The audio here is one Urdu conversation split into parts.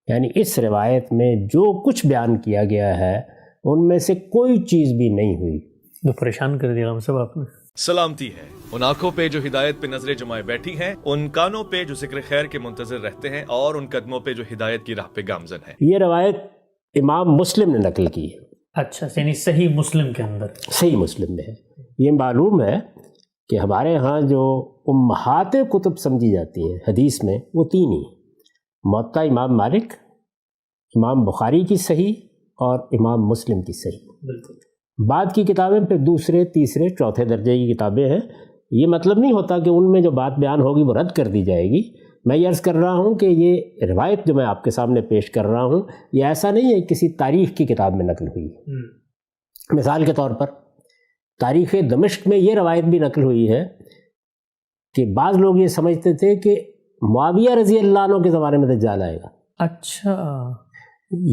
یعنی اس روایت میں جو کچھ بیان کیا گیا ہے ان میں سے کوئی چیز بھی نہیں ہوئی۔ وہ پریشان کر دیا ہم سب آپ نے۔ سلامتی ہے ان آنکھوں پہ جو ہدایت پہ نظریں جمائے بیٹھی ہیں، ان کانوں پہ جو ذکر خیر کے منتظر رہتے ہیں، اور ان قدموں پہ جو ہدایت کی راہ پہ گامزن ہیں۔ یہ روایت امام مسلم نے نقل کی ہے۔ اچھا، یعنی صحیح مسلم کے اندر، صحیح مسلم میں ہے۔ یہ معلوم ہے کہ ہمارے ہاں جو امہات کتب سمجھی جاتی ہیں حدیث میں، وہ تین ہی: موطا امام مالک، امام بخاری کی صحیح، اور امام مسلم کی صحیح۔ بالکل۔ بعد کی کتابیں پھر دوسرے، تیسرے، چوتھے درجے کی کتابیں ہیں۔ یہ مطلب نہیں ہوتا کہ ان میں جو بات بیان ہوگی وہ رد کر دی جائے گی۔ میں یہ عرض کر رہا ہوں کہ یہ روایت جو میں آپ کے سامنے پیش کر رہا ہوں، یہ ایسا نہیں ہے کسی تاریخ کی کتاب میں نقل ہوئی ہے۔ مثال کے طور پر تاریخ دمشق میں یہ روایت بھی نقل ہوئی ہے کہ بعض لوگ یہ سمجھتے تھے کہ معاویہ رضی اللہ عنہ کے زمانے میں دجال آئے گا۔ اچھا،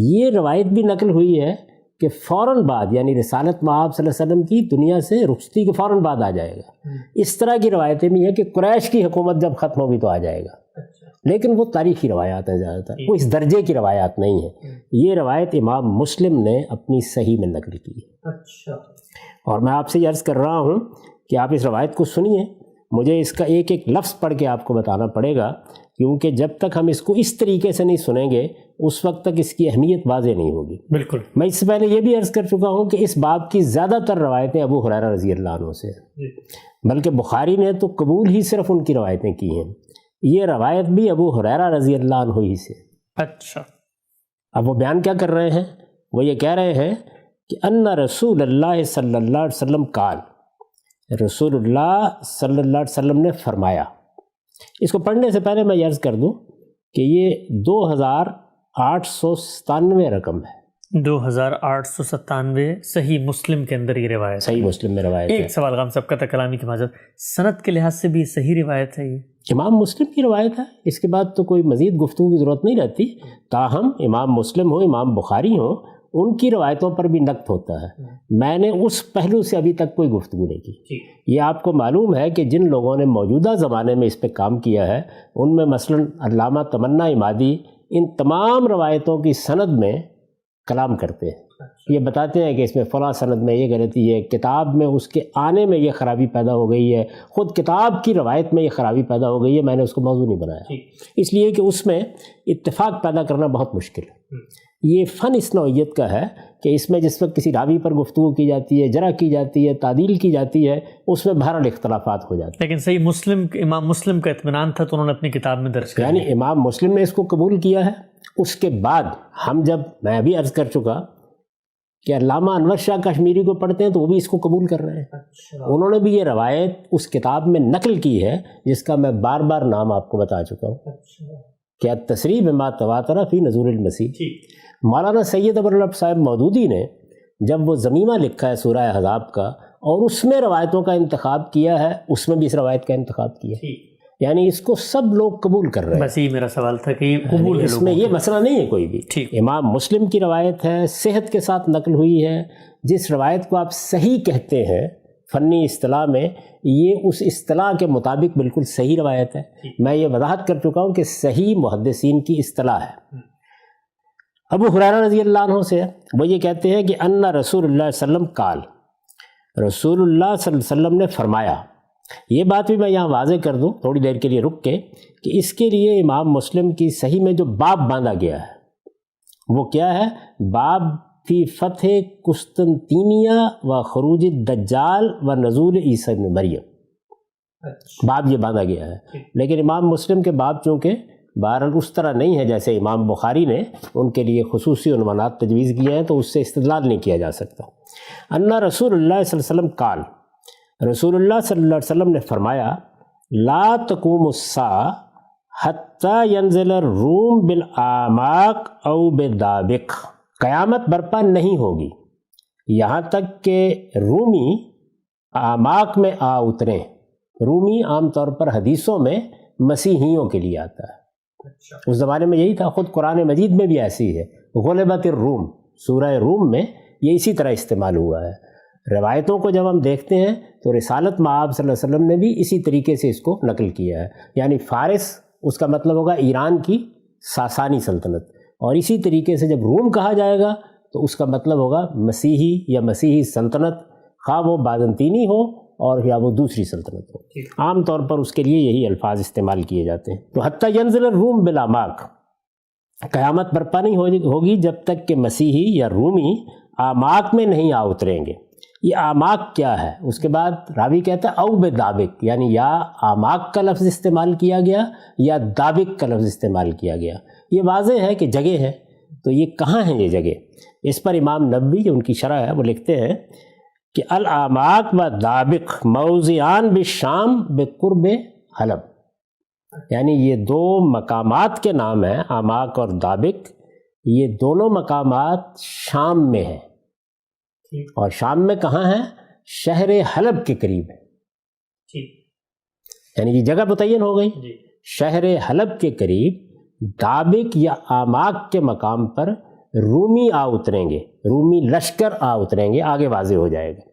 یہ روایت بھی نقل ہوئی ہے کہ فوراً بعد، یعنی رسالت مآب صلی اللہ علیہ وسلم کی دنیا سے رخصتی کے فوراً بعد آ جائے گا۔ اس طرح کی روایتیں بھی ہیں کہ قریش کی حکومت جب ختم ہوگی تو آ جائے گا، لیکن وہ تاریخی روایات ہیں زیادہ تر، وہ اس درجے کی روایات نہیں ہیں۔ یہ روایت امام مسلم نے اپنی صحیح میں نقل کی ہے۔ اچھا، اور میں آپ سے یہ عرض کر رہا ہوں کہ آپ اس روایت کو سنیے، مجھے اس کا ایک ایک لفظ پڑھ کے آپ کو بتانا پڑے گا، کیونکہ جب تک ہم اس کو اس طریقے سے نہیں سنیں گے اس وقت تک اس کی اہمیت واضح نہیں ہوگی۔ بالکل۔ میں اس سے پہلے یہ بھی عرض کر چکا ہوں کہ اس باب کی زیادہ تر روایتیں ابو ہریرہ رضی اللہ عنہ سے ہیں، بلکہ بخاری نے تو قبول ہی صرف ان کی روایتیں کی ہیں۔ یہ روایت بھی ابو ہریرہ رضی اللہ عنہ ہی سے۔ اچھا، اب وہ بیان کیا کر رہے ہیں؟ وہ یہ کہہ رہے ہیں کہ ان رسول اللہ صلی اللہ علیہ وسلم قال، رسول اللہ صلی اللہ علیہ وسلم نے فرمایا۔ اس کو پڑھنے سے پہلے میں یہ عرض کر دوں کہ یہ 2897 رقم ہے۔ 2897 صحیح مسلم کے اندر یہ روایت، صحیح مسلم میں روایت ہے۔ ایک سوال غام سب کا کلامی کی معذرت، سند کے لحاظ سے بھی صحیح روایت ہے یہ؟ امام مسلم کی روایت ہے، اس کے بعد تو کوئی مزید گفتگو کی ضرورت نہیں رہتی۔ تاہم امام مسلم ہو، امام بخاری ہو، ان کی روایتوں پر بھی نقد ہوتا ہے۔ میں نے اس پہلو سے ابھی تک کوئی گفتگو نہیں کی۔ یہ آپ کو معلوم ہے کہ جن لوگوں نے موجودہ زمانے میں اس پہ کام کیا ہے، ان میں مثلاً علامہ تمنا عمادی ان تمام روایتوں کی سند میں کلام کرتے ہیں۔ یہ بتاتے ہیں کہ اس میں فلاں سند میں یہ غلطی ہے، کتاب میں اس کے آنے میں یہ خرابی پیدا ہو گئی ہے، خود کتاب کی روایت میں یہ خرابی پیدا ہو گئی ہے، میں نے اس کو موضوع نہیں بنایا، اس لیے کہ اس میں اتفاق پیدا کرنا بہت مشکل ہے۔ یہ فن اس نوعیت کا ہے کہ اس میں جس وقت کسی راوی پر گفتگو کی جاتی ہے، جرح کی جاتی ہے، تعدیل کی جاتی ہے، اس میں بہرحال اختلافات ہو جاتے ہیں۔ لیکن صحیح مسلم، امام مسلم کا اطمینان تھا تو انہوں نے اپنی کتاب میں درج کیا، یعنی امام مسلم نے اس کو قبول کیا ہے۔ اس کے بعد ہم جب، میں ابھی عرض کر چکا کہ علامہ انور شاہ کشمیری کو پڑھتے ہیں تو وہ بھی اس کو قبول کر رہے ہیں۔ انہوں نے بھی یہ روایت اس کتاب میں نقل کی ہے جس کا میں بار بار نام آپ کو بتا چکا ہوں، کہ تصریح بما تواتر فی نزول المسیح۔ مولانا سید ابوالرب صاحب مودودی نے جب وہ ضمیمہ لکھا ہے سورہ احزاب کا، اور اس میں روایتوں کا انتخاب کیا ہے، اس میں بھی اس روایت کا انتخاب کیا ہے، یعنی اس کو سب لوگ قبول کر رہے ہیں۔ بس یہ میرا سوال تھا کہ یہ قبول ہے، اس میں یہ مسئلہ نہیں ہے کوئی بھی۔ امام مسلم کی روایت ہے، صحت کے ساتھ نقل ہوئی ہے۔ جس روایت کو آپ صحیح کہتے ہیں فنی اصطلاح میں، یہ اس اصطلاح کے مطابق بالکل صحیح روایت ہے۔ میں یہ وضاحت کر چکا ہوں کہ صحیح محدثین کی اصطلاح ہے۔ ابو ہریرہ رضی اللہ عنہ سے وہ یہ کہتے ہیں کہ ان رسول اللہ صلی اللہ علیہ وسلم قال، رسول اللہ صلی اللہ علیہ وسلم نے فرمایا۔ یہ بات بھی میں یہاں واضح کر دوں تھوڑی دیر کے لیے رک کے، کہ اس کے لیے امام مسلم کی صحیح میں جو باب باندھا گیا ہے وہ کیا ہے؟ باب فی فتح قسطنطینیہ و خروج الدجال و نزول عیسیٰ ابن مریم، باب یہ باندھا گیا ہے۔ لیکن امام مسلم کے باب چونکہ بہرحال اس طرح نہیں ہے جیسے امام بخاری نے ان کے لیے خصوصی عنوانات تجویز کیے ہیں، تو اس سے استدلال نہیں کیا جا سکتا۔ ان رسول اللہ صلی اللہ علیہ وسلم قال، رسول اللہ صلی اللہ علیہ وسلم نے فرمایا، لا تقوم الساعہ حتی ینزل الروم بالاعماق او بدابق، قیامت برپا نہیں ہوگی یہاں تک کہ رومی اعماق میں آ اتریں۔ رومی عام طور پر حدیثوں میں مسیحیوں کے لیے آتا ہے، اس زمانے میں یہی تھا، خود قرآن مجید میں بھی ایسی ہے، غلبت الروم، سورہ روم میں یہ اسی طرح استعمال ہوا ہے۔ روایتوں کو جب ہم دیکھتے ہیں تو رسالت مآب صلی اللہ علیہ وسلم نے بھی اسی طریقے سے اس کو نقل کیا ہے، یعنی فارس اس کا مطلب ہوگا ایران کی ساسانی سلطنت، اور اسی طریقے سے جب روم کہا جائے گا تو اس کا مطلب ہوگا مسیحی یا مسیحی سلطنت، خواہ وہ بازنطینی ہو اور یا وہ دوسری سلطنت ہو۔ عام طور پر اس کے لیے یہی الفاظ استعمال کیے جاتے ہیں۔ تو حتیٰ ینزل الروم بالآماک، قیامت برپا نہیں ہوگی جب تک کہ مسیحی یا رومی آماک میں نہیں آ اتریں گے۔ یہ آماک کیا ہے؟ اس کے بعد راوی کہتا ہے او بدابق، یعنی یا آماک کا لفظ استعمال کیا گیا یا دابق کا لفظ استعمال کیا گیا۔ یہ واضح ہے کہ جگہ ہے، تو یہ کہاں ہیں یہ جگہ؟ اس پر امام نووی جو ان کی شرح ہے وہ لکھتے ہیں کہ الآماک و دابق موضعان بالشام بقرب حلب، یعنی یہ دو مقامات کے نام ہیں، آماک اور دابق، یہ دونوں مقامات شام میں ہیں، اور شام میں کہاں ہیں؟ شہر حلب کے قریب ہے، یعنی یہ جگہ متعین ہو گئی۔ شہر حلب کے قریب دابق یا آماک کے مقام پر رومی آ اتریں گے، رومی لشکر آ اتریں گے، آگے واضح ہو جائے گا۔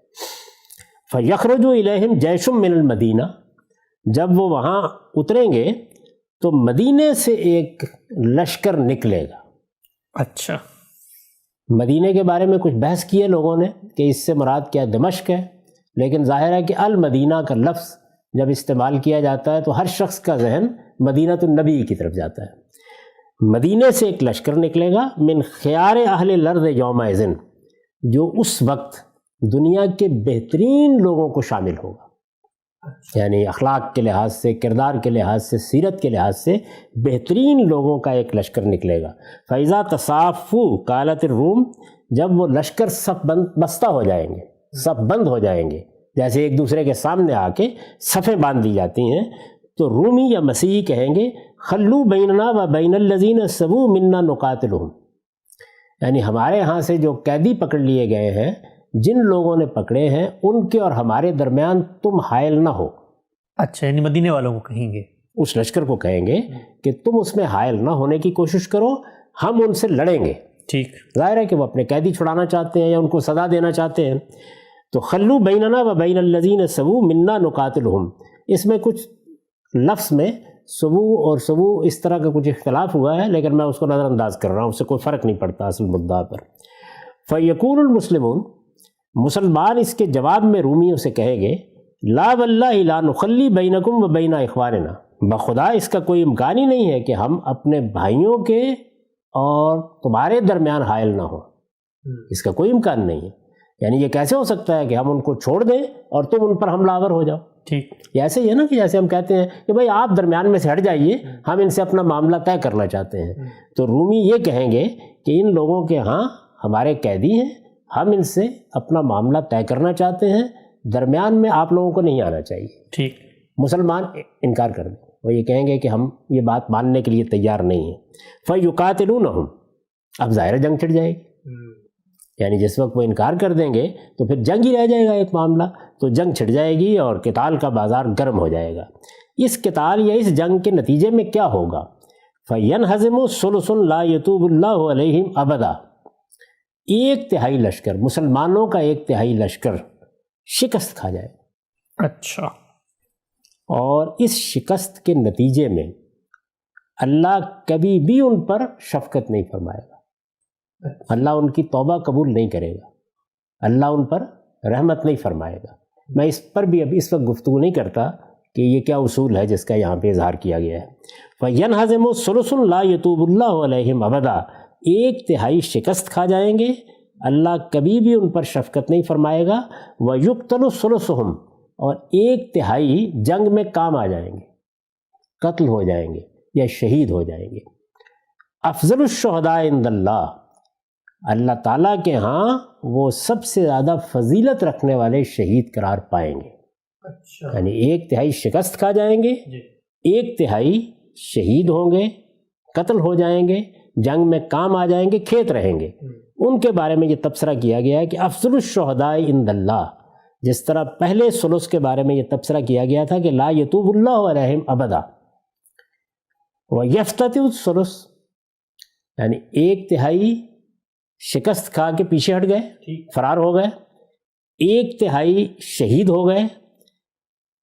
فَيَخْرُجُ إِلَيْهِمْ جَيْشٌ مِّنَ الْمَدِينَةِ، جب وہ وہاں اتریں گے تو مدینے سے ایک لشکر نکلے گا۔ اچھا، مدینے کے بارے میں کچھ بحث کی ہے لوگوں نے کہ اس سے مراد کیا دمشق ہے، لیکن ظاہر ہے کہ المدینہ کا لفظ جب استعمال کیا جاتا ہے تو ہر شخص کا ذہن مدینۃ النبی کی طرف جاتا ہے۔ مدینے سے ایک لشکر نکلے گا، من خیار اہل الارض یومئذ، جو اس وقت دنیا کے بہترین لوگوں کو شامل ہوگا، یعنی اخلاق کے لحاظ سے، کردار کے لحاظ سے، سیرت کے لحاظ سے بہترین لوگوں کا ایک لشکر نکلے گا۔ فَإِذَا تَصَافُّوا قَالَتِ الروم، جب وہ لشکر صف بستہ ہو جائیں گے، صف بند ہو جائیں گے، جیسے ایک دوسرے کے سامنے آ کے صفیں باندھ دی جاتی ہیں، تو رومی یا مسیحی کہیں گے خلو بیننا و بین الذین سبو منا نقاتلہم، یعنی ہمارے ہاں سے جو قیدی پکڑ لیے گئے ہیں، جن لوگوں نے پکڑے ہیں ان کے اور ہمارے درمیان تم حائل نہ ہو۔ اچھا، یعنی مدینے والوں کو کہیں گے، اس لشکر کو کہیں گے کہ تم اس میں حائل نہ ہونے کی کوشش کرو، ہم ان سے لڑیں گے۔ ٹھیک، ظاہر ہے کہ وہ اپنے قیدی چھڑانا چاہتے ہیں یا ان کو سزا دینا چاہتے ہیں۔ تو خلو بیننا و بین الذین سبو منا نقاتلہم، اس میں کچھ لفظ میں سبو اور سبو اس طرح کا کچھ اختلاف ہوا ہے، لیکن میں اس کو نظر انداز کر رہا ہوں، اس سے کوئی فرق نہیں پڑتا اصل مدعا پر۔ فیقول المسلمون، مسلمان اس کے جواب میں رومیوں سے کہیں گے لا واللہ لا نخلی بینکم و بین اخواننا، بخدا اس کا کوئی امکان ہی نہیں ہے کہ ہم اپنے بھائیوں کے اور تمہارے درمیان حائل نہ ہوں، اس کا کوئی امکان نہیں ہے۔ یعنی یہ کیسے ہو سکتا ہے کہ ہم ان کو چھوڑ دیں اور تم ان پر حملہ آور ہو جاؤ؟ ٹھیک، یہ ایسے ہی ہے نا کہ جیسے ہم کہتے ہیں کہ بھائی آپ درمیان میں سے ہٹ جائیے، ہم ان سے اپنا معاملہ طے کرنا چاہتے ہیں۔ تو رومی یہ کہیں گے کہ ان لوگوں کے ہاں ہمارے قیدی ہیں، ہم ان سے اپنا معاملہ طے کرنا چاہتے ہیں، درمیان میں آپ لوگوں کو نہیں آنا چاہیے۔ ٹھیک، مسلمان انکار کر دیں، وہ یہ کہیں گے کہ ہم یہ بات ماننے کے لیے تیار نہیں ہیں۔ فَيُقَاتِلُونَهُمْ، اب ظاہر جنگ چھڑ جائے گی، یعنی جس وقت وہ انکار کر دیں گے تو پھر جنگ ہی رہ جائے گا ایک معاملہ، تو جنگ چھڑ جائے گی اور قتال کا بازار گرم ہو جائے گا۔ اس قتال یا اس جنگ کے نتیجے میں کیا ہوگا؟ فَيَنْهَزِمُ ثُلُثٌ لَا يَتُوبُ اللَّهُ عَلَيْهِمْ أَبَدًا، ایک تہائی لشکر، مسلمانوں کا ایک تہائی لشکر شکست کھا جائے گا۔ اچھا، اور اس شکست کے نتیجے میں اللہ کبھی بھی ان پر شفقت نہیں فرمائے گا، اللہ ان کی توبہ قبول نہیں کرے گا، اللہ ان پر رحمت نہیں فرمائے گا۔ میں اس پر بھی اب اس وقت گفتگو نہیں کرتا کہ یہ کیا اصول ہے جس کا یہاں پہ اظہار کیا گیا ہے۔ فَيَنْهَزِمُ ثُلُثٌ لَا يَتُوبُ اللَّهُ عَلَيْهِمْ أَبَدًا، ایک تہائی شکست کھا جائیں گے، اللہ کبھی بھی ان پر شفقت نہیں فرمائے گا۔ وَيُقْتَلُ ثُلُثُهُمْ، اور ایک تہائی جنگ میں کام آ جائیں گے، قتل ہو جائیں گے یا شہید ہو جائیں گے۔ افضل الشہداء عند اللہ، اللہ تعالیٰ کے ہاں وہ سب سے زیادہ فضیلت رکھنے والے شہید قرار پائیں گے۔ اچھا، یعنی ایک تہائی شکست کھا جائیں گے، ایک تہائی شہید ہوں گے، قتل ہو جائیں گے، جنگ میں کام آ جائیں گے، کھیت رہیں گے۔ ان کے بارے میں یہ تبصرہ کیا گیا ہے کہ افضل الشہداء عند اللہ، جس طرح پہلے ثلث کے بارے میں یہ تبصرہ کیا گیا تھا کہ لا یتوب اللہ علیہم ابدا، ویفتتح الثلث، یعنی ایک تہائی شکست کھا کے پیچھے ہٹ گئے، فرار ہو گئے، ایک تہائی شہید ہو گئے،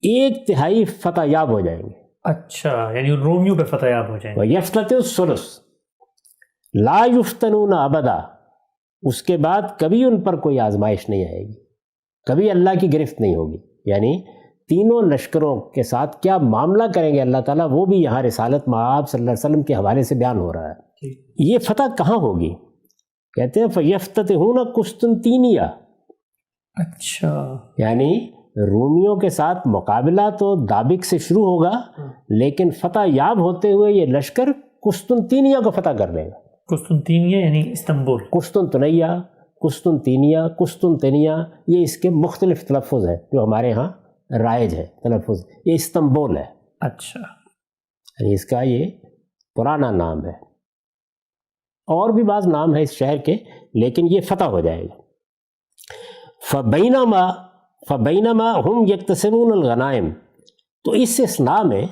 ایک تہائی فتح یاب ہو جائیں گے۔ اچھا، یعنی رومیوں پہ فتح یاب ہو جائیں گے۔ ویفتتح الثلث، لا یفتنون ابدا، اس کے بعد کبھی ان پر کوئی آزمائش نہیں آئے گی، کبھی اللہ کی گرفت نہیں ہوگی۔ یعنی تینوں لشکروں کے ساتھ کیا معاملہ کریں گے اللہ تعالیٰ، وہ بھی یہاں رسالت مآب صلی اللہ علیہ وسلم کے حوالے سے بیان ہو رہا ہے۔ یہ فتح کہاں ہوگی؟ کہتے ہیں فَيَفْتَتِحُونَ قسطنطینیہ، اچھا، یعنی رومیوں کے ساتھ مقابلہ تو دابق سے شروع ہوگا، لیکن فتح یاب ہوتے ہوئے یہ لشکر قسطنطینیہ کو فتح کر لے گا۔ قسطنطینیہ یعنی استنبول، قسطنطنیہ، قسطنطینیہ، یہ اس کے مختلف تلفظ ہیں جو ہمارے ہاں رائج ہے تلفظ۔ یہ استنبول ہے، اچھا، یعنی اس کا یہ پرانا نام ہے، اور بھی بعض نام ہے اس شہر کے، لیکن یہ فتح ہو جائے گا۔ فبینما ہم یکتسبون الغنائم، تو اس اثناء میں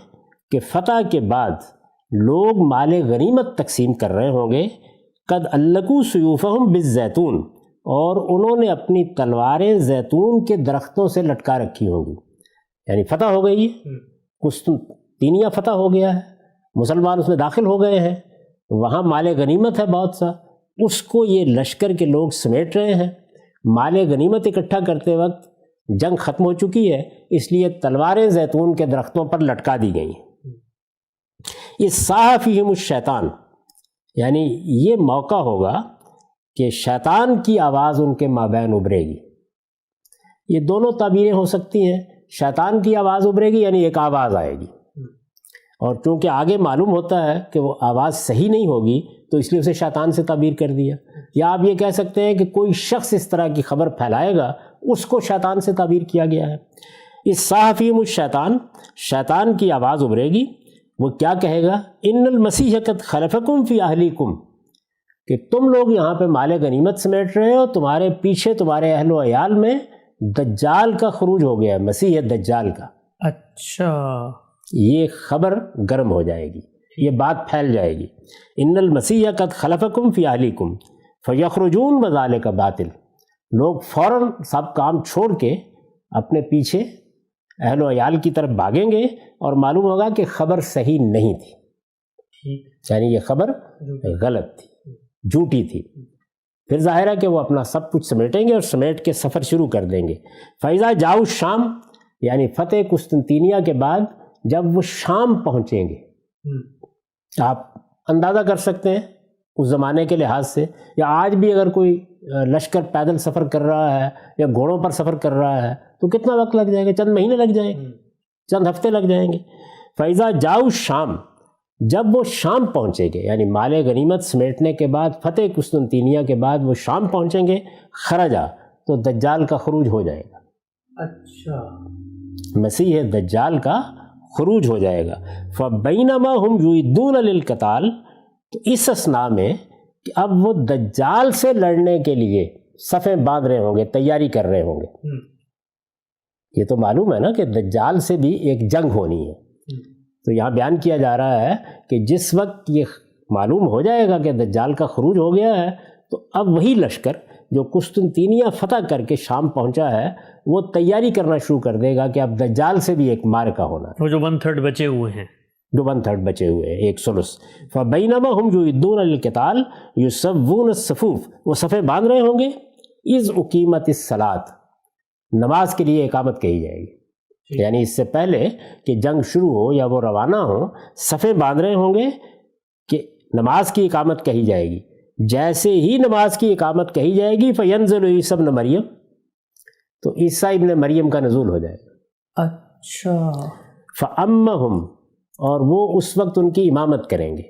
کہ فتح کے بعد لوگ مال غنیمت تقسیم کر رہے ہوں گے، قد علقوا سیوفہم بالزیتون، اور انہوں نے اپنی تلواریں زیتون کے درختوں سے لٹکا رکھی ہوں گی۔ یعنی فتح ہو گئی ہے، قسطنطینیہ فتح ہو گیا ہے، مسلمان اس میں داخل ہو گئے ہیں، وہاں مال غنیمت ہے بہت سا، اس کو یہ لشکر کے لوگ سمیٹ رہے ہیں۔ مال غنیمت اکٹھا کرتے وقت جنگ ختم ہو چکی ہے، اس لیے تلواریں زیتون کے درختوں پر لٹکا دی گئی ہیں۔ اس صاح فیہم الشیطان، یعنی یہ موقع ہوگا کہ شیطان کی آواز ان کے مابین ابھرے گی۔ یہ دونوں تعبیریں ہو سکتی ہیں، شیطان کی آواز ابھرے گی یعنی ایک آواز آئے گی، اور چونکہ آگے معلوم ہوتا ہے کہ وہ آواز صحیح نہیں ہوگی تو اس لیے اسے شیطان سے تعبیر کر دیا، یا آپ یہ کہہ سکتے ہیں کہ کوئی شخص اس طرح کی خبر پھیلائے گا، اس کو شیطان سے تعبیر کیا گیا ہے۔ اس صاح فیہم الشیطان، شیطان کی آواز ابھرے گی، وہ کیا کہے گا؟ ان المسیح قد خلفکم فی اہلیکم، کہ تم لوگ یہاں پہ مال غنیمت سمیٹ رہے ہو، تمہارے پیچھے تمہارے اہل و عیال میں دجال کا خروج ہو گیا ہے، مسیح دجال کا۔ اچھا، یہ خبر گرم ہو جائے گی، یہ بات پھیل جائے گی۔ ان المسیح قد خلفکم فی اہلیکم فیخرجون وذالک باطل، لوگ فوراً سب کام چھوڑ کے اپنے پیچھے اہل و عیال کی طرف بھاگیں گے، اور معلوم ہوگا کہ خبر صحیح نہیں تھی، یعنی یہ خبر غلط تھی، جھوٹی تھی۔ پھر ظاہر ہے کہ وہ اپنا سب کچھ سمیٹیں گے اور سمیٹ کے سفر شروع کر دیں گے۔ فَإِذَا جَاءُوا الشام، یعنی فتح قسطنطینیہ کے بعد جب وہ شام پہنچیں گے، آپ اندازہ کر سکتے ہیں اس زمانے کے لحاظ سے، یا آج بھی اگر کوئی لشکر پیدل سفر کر رہا ہے یا گھوڑوں پر سفر کر رہا ہے تو کتنا وقت لگ جائے گا؟ چند مہینے لگ جائیں گے، چند ہفتے لگ جائیں گے۔ فَإِذَا جَاءُوا الشام، جب وہ شام پہنچیں گے، یعنی مال غنیمت سمیٹنے کے بعد فتح قسطنطینیہ کے بعد وہ شام پہنچیں گے، خرجا، تو دجال کا خروج ہو جائے گا۔ اچھا، مسیح دجال کا خروج ہو جائے گا۔ فَبَيْنَمَا هُمْ يُعِدُّونَ لِلْقِتَالِ، تو اس اثناء میں کہ اب وہ دجال سے لڑنے کے لیے صفیں باندھ رہے ہوں گے، تیاری کر رہے ہوں گے۔ یہ تو معلوم ہے نا کہ دجال سے بھی ایک جنگ ہونی ہے، تو یہاں بیان کیا جا رہا ہے کہ جس وقت یہ معلوم ہو جائے گا کہ دجال کا خروج ہو گیا ہے، تو اب وہی لشکر جو قسطنطینیہ فتح کر کے شام پہنچا ہے وہ تیاری کرنا شروع کر دے گا کہ اب دجال سے بھی ایک معرکہ ہونا ہے، وہ جو 1/3 بچے ہوئے ہیں، جو 1/3 بچے ہوئے ہیں، ایک ثلث۔ فَبَيْنَمَا هُمْ يُعِدُّونَ لِلْقِتَالِ يُصَوُّونَ الصُّفُوفَ، وہ صفیں باندھ رہے ہوں گے، اِذْ اُقِیمَتِ الصَّلَاۃ، نماز کے لیے اقامت کہی جائے گی، یعنی اس سے پہلے کہ جنگ شروع ہو یا وہ روانہ ہو، صفیں باندھ رہے ہوں گے کہ نماز کی اقامت کہی جائے گی۔ جیسے ہی نماز کی اقامت کہی جائے گی فَيَنزِلُ عِیسیٰ ابْنُ مریم، تو عیسیٰ ابن مریم کا نزول ہو جائے گا۔ اچھا، فَأَمَّهُمْ، اور وہ اس وقت ان کی امامت کریں گے۔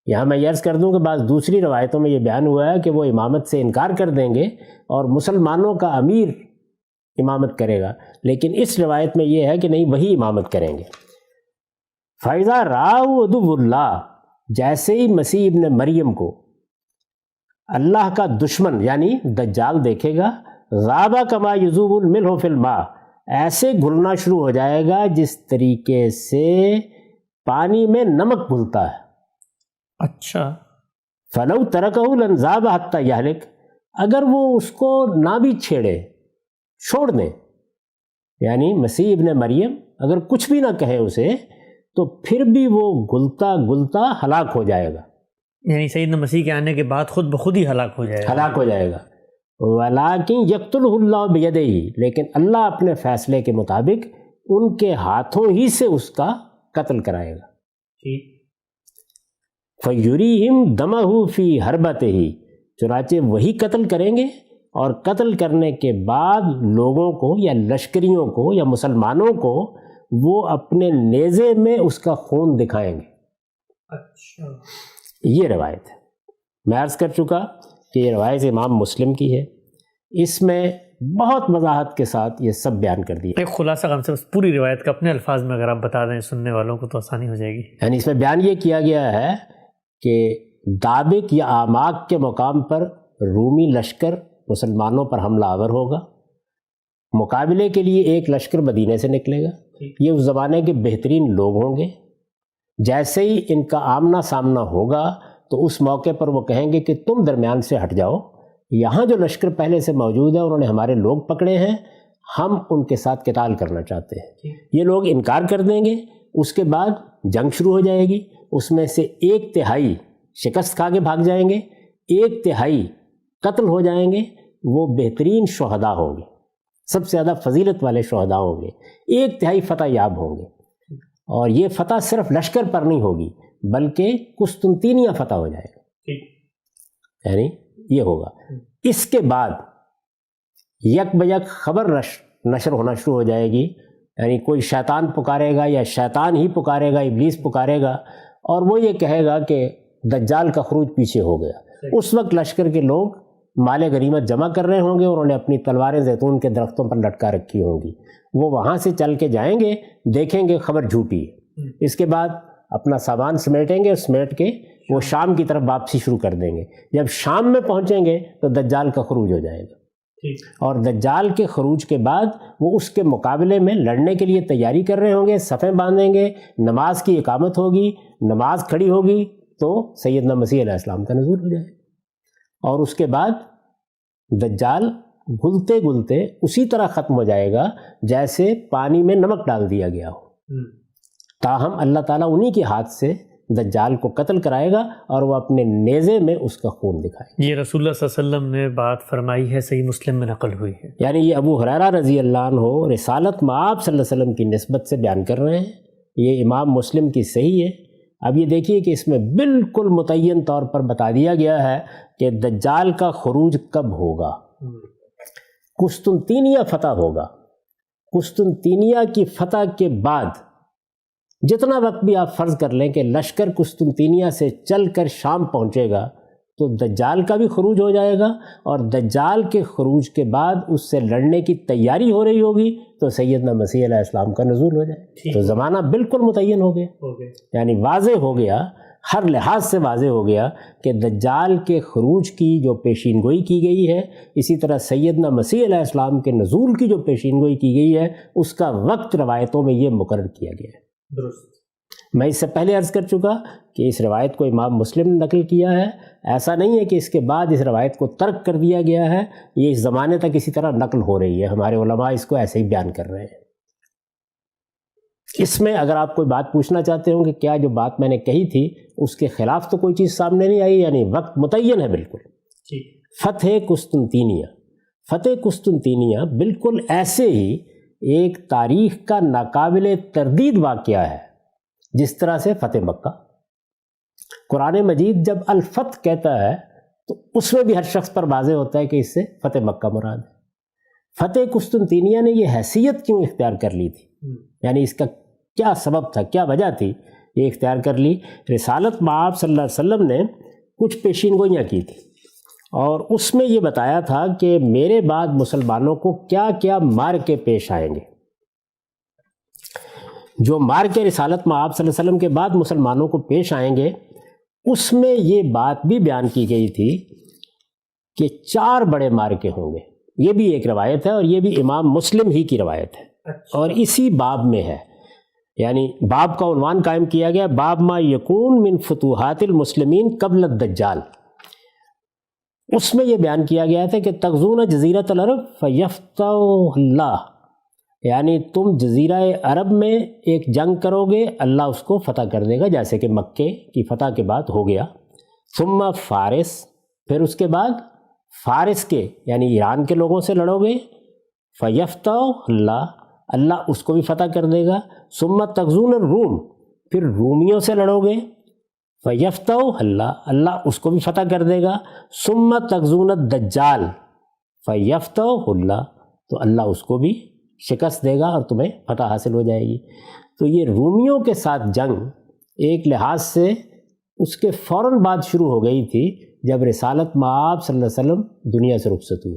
یہاں میں یہ عرض کر دوں کہ بعض دوسری روایتوں میں یہ بیان ہوا ہے کہ وہ امامت سے انکار کر دیں گے اور مسلمانوں کا امیر امامت کرے گا، لیکن اس روایت میں یہ ہے کہ نہیں، وہی امامت کریں گے۔ فَإِذَا رَأَوْا عَدُوَّ اللَّهِ، جیسے ہی مسیح ابن مریم کو اللہ کا دشمن یعنی دجال دیکھے گا، ذَابَ كَمَا يَذُوبُ الْمِلْحُ فِي الْمَاءِ، ایسے گھلنا شروع ہو جائے گا جس طریقے سے پانی میں نمک گھلتا ہے۔ اچھا، فَلَوْ تَرَكَهُ لَنْذَابَ حَتَّى يَهْلِكَ، اگر وہ اس کو نہ بھی چھیڑے، چھوڑ دیں، یعنی مسیح ابن مریم اگر کچھ بھی نہ کہے اسے، تو پھر بھی وہ گلتا گلتا ہلاک ہو جائے گا۔ یعنی سیدنا مسیح کے آنے کے بعد خود بخود ہی ہلاک ہو جائے گا. ہلاک ہو جائے گا. ولیکن یقتلہ اللہ بیدہ، لیکن اللہ اپنے فیصلے کے مطابق ان کے ہاتھوں ہی سے اس کا قتل کرائے گا. فَيُرِيهِمْ دَمَهُ فِي حَرْبَتِهِ، چنانچہ وہی قتل کریں گے، اور قتل کرنے کے بعد لوگوں کو یا لشکریوں کو یا مسلمانوں کو وہ اپنے نیزے میں اس کا خون دکھائیں گے. اچھا، یہ روایت ہے. میں عرض کر چکا کہ یہ روایت امام مسلم کی ہے. اس میں بہت وضاحت کے ساتھ یہ سب بیان کر دیا. ایک خلاصہ ہم سے بس پوری روایت کا اپنے الفاظ میں اگر آپ بتا دیں سننے والوں کو تو آسانی ہو جائے گی. یعنی اس میں بیان یہ کیا گیا ہے کہ دابق یا آماک کے مقام پر رومی لشکر مسلمانوں پر حملہ آور ہوگا. مقابلے کے لیے ایک لشکر مدینے سے نکلے گا. یہ اس زمانے کے بہترین لوگ ہوں گے. جیسے ہی ان کا آمنا سامنا ہوگا تو اس موقع پر وہ کہیں گے کہ تم درمیان سے ہٹ جاؤ، یہاں جو لشکر پہلے سے موجود ہے انہوں نے ہمارے لوگ پکڑے ہیں، ہم ان کے ساتھ قتال کرنا چاہتے ہیں. یہ لوگ انکار کر دیں گے. اس کے بعد جنگ شروع ہو جائے گی. اس میں سے 1/3 شکست کھا کے بھاگ جائیں گے، 1/3 قتل ہو جائیں گے. وہ بہترین شہداء ہوں گے، سب سے زیادہ فضیلت والے شہداء ہوں گے. 1/3 فتح یاب ہوں گے. اور یہ فتح صرف لشکر پر نہیں ہوگی بلکہ قسطنطینیہ فتح ہو جائے گا. یعنی یہ ہوگا. اس کے بعد یک بیک خبر نشر ہونا شروع ہو جائے گی. یعنی کوئی شیطان پکارے گا یا شیطان ہی پکارے گا، ابلیس پکارے گا، اور وہ یہ کہے گا کہ دجال کا خروج پیچھے ہو گیا. اس وقت لشکر کے لوگ مال غنیمت جمع کر رہے ہوں گے، انہوں نے اپنی تلواریں زیتون کے درختوں پر لٹکا رکھی ہوں گی. وہ وہاں سے چل کے جائیں گے، دیکھیں گے خبر جھوٹی ہے. اس کے بعد اپنا سامان سمیٹیں گے، سمیٹ کے وہ شام کی طرف واپسی شروع کر دیں گے. جب شام میں پہنچیں گے تو دجال کا خروج ہو جائے گا. اور دجال کے خروج کے بعد وہ اس کے مقابلے میں لڑنے کے لیے تیاری کر رہے ہوں گے، صفیں باندھیں گے، نماز کی اقامت ہوگی، نماز کھڑی ہوگی تو سیدنا مسیح علیہ السلام کا نزول ہو جائے. اور اس کے بعد دجال گھلتے گھلتے اسی طرح ختم ہو جائے گا جیسے پانی میں نمک ڈال دیا گیا ہو. تاہم اللہ تعالیٰ انہی کے ہاتھ سے دجال کو قتل کرائے گا اور وہ اپنے نیزے میں اس کا خون دکھائے گا. یہ رسول اللہ صلی اللہ علیہ وسلم نے بات فرمائی ہے، صحیح مسلم میں نقل ہوئی ہے. یعنی یہ ابو ہریرہ رضی اللہ عنہ رسالت مآب صلی اللہ علیہ وسلم کی نسبت سے بیان کر رہے ہیں. یہ امام مسلم کی صحیح ہے. اب یہ دیکھیے کہ اس میں بالکل متعین طور پر بتا دیا گیا ہے کہ دجال کا خروج کب ہوگا. قسطنطینیہ فتح ہوگا. قسطنطینیہ کی فتح کے بعد جتنا وقت بھی آپ فرض کر لیں کہ لشکر قسطنطینیہ سے چل کر شام پہنچے گا تو دجال کا بھی خروج ہو جائے گا. اور دجال کے خروج کے بعد اس سے لڑنے کی تیاری ہو رہی ہوگی تو سیدنا مسیح علیہ السلام کا نزول ہو جائے. تو زمانہ بالکل متعین ہو گیا. یعنی واضح ہو گیا، ہر لحاظ سے واضح ہو گیا کہ دجال کے خروج کی جو پیشین گوئی کی گئی ہے، اسی طرح سیدنا مسیح علیہ السلام کے نزول کی جو پیشین گوئی کی گئی ہے، اس کا وقت روایتوں میں یہ مقرر کیا گیا ہے. میں اس سے پہلے عرض کر چکا کہ اس روایت کو امام مسلم نے نقل کیا ہے. ایسا نہیں ہے کہ اس کے بعد اس روایت کو ترک کر دیا گیا ہے. یہ اس زمانے تک اسی طرح نقل ہو رہی ہے. ہمارے علماء اس کو ایسے ہی بیان کر رہے ہیں. اس میں اگر آپ کوئی بات پوچھنا چاہتے ہوں کہ کیا جو بات میں نے کہی تھی اس کے خلاف تو کوئی چیز سامنے نہیں آئی، یعنی وقت متعین ہے بالکل. فتح قسطنطینیہ، فتح قسطنطینیہ بالکل ایسے ہی ایک تاریخ کا ناقابل تردید واقعہ ہے جس طرح سے فتح مکہ. قرآن مجید جب الفتح کہتا ہے تو اس میں بھی ہر شخص پر واضح ہوتا ہے کہ اس سے فتح مکہ مراد ہے. فتح قسطنطینیہ نے یہ حیثیت کیوں اختیار کر لی تھی، یعنی اس کا کیا سبب تھا، کیا وجہ تھی یہ اختیار کر لی؟ رسالت مآب صلی اللہ علیہ وسلم نے کچھ پیشین گوئیاں کی تھی اور اس میں یہ بتایا تھا کہ میرے بعد مسلمانوں کو کیا کیا مارکے پیش آئیں گے. جو مارکے رسالت مآب صلی اللہ علیہ وسلم کے بعد مسلمانوں کو پیش آئیں گے، اس میں یہ بات بھی بیان کی گئی تھی کہ 4 بڑے مارکے ہوں گے. یہ بھی ایک روایت ہے اور یہ بھی امام مسلم ہی کی روایت ہے اور اسی باب میں ہے. یعنی باب کا عنوان قائم کیا گیا باب ما یکون من فتوحات المسلمین قبل الدجال. اس میں یہ بیان کیا گیا تھا کہ تغزون جزیرۃ العرب فیفتح اللہ، یعنی تم جزیرہ عرب میں ایک جنگ کرو گے، اللہ اس کو فتح کر دے گا، جیسے کہ مکے کی فتح کے بعد ہو گیا. ثم فارس، پھر اس کے بعد فارس کے یعنی ایران کے لوگوں سے لڑو گے، فیفتح اللہ اس کو بھی فتح کر دے گا، ثم تغزون الروم، پھر رومیوں سے لڑو گے، فیفتح اللہ اس کو بھی فتح کر دے گا، ثم تغزون الدجال، فیفتح تو اللہ اس کو بھی شکست دے گا اور تمہیں فتح حاصل ہو جائے گی۔ تو یہ رومیوں کے ساتھ جنگ ایک لحاظ سے اس کے فوراً بعد شروع ہو گئی تھی جب رسالت مآب صلی اللہ علیہ وسلم دنیا سے رخصت ہوئے،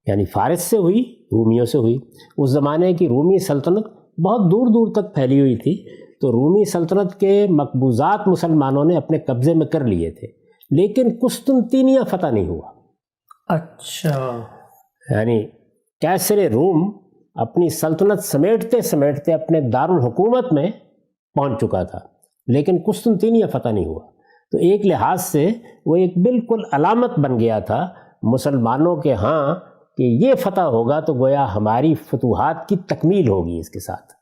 یعنی فارس سے ہوئی، رومیوں سے ہوئی۔ اس زمانے کی رومی سلطنت بہت دور دور تک پھیلی ہوئی تھی، تو رومی سلطنت کے مقبوضات مسلمانوں نے اپنے قبضے میں کر لیے تھے، لیکن قسطنطینیہ فتح نہیں ہوا۔ اچھا، یعنی کیسر روم اپنی سلطنت سمیٹتے سمیٹتے اپنے دارالحکومت میں پہنچ چکا تھا، لیکن قسطنطینیہ فتح نہیں ہوا۔ تو ایک لحاظ سے وہ ایک بالکل علامت بن گیا تھا مسلمانوں کے ہاں کہ یہ فتح ہوگا تو گویا ہماری فتوحات کی تکمیل ہوگی، اس کے ساتھ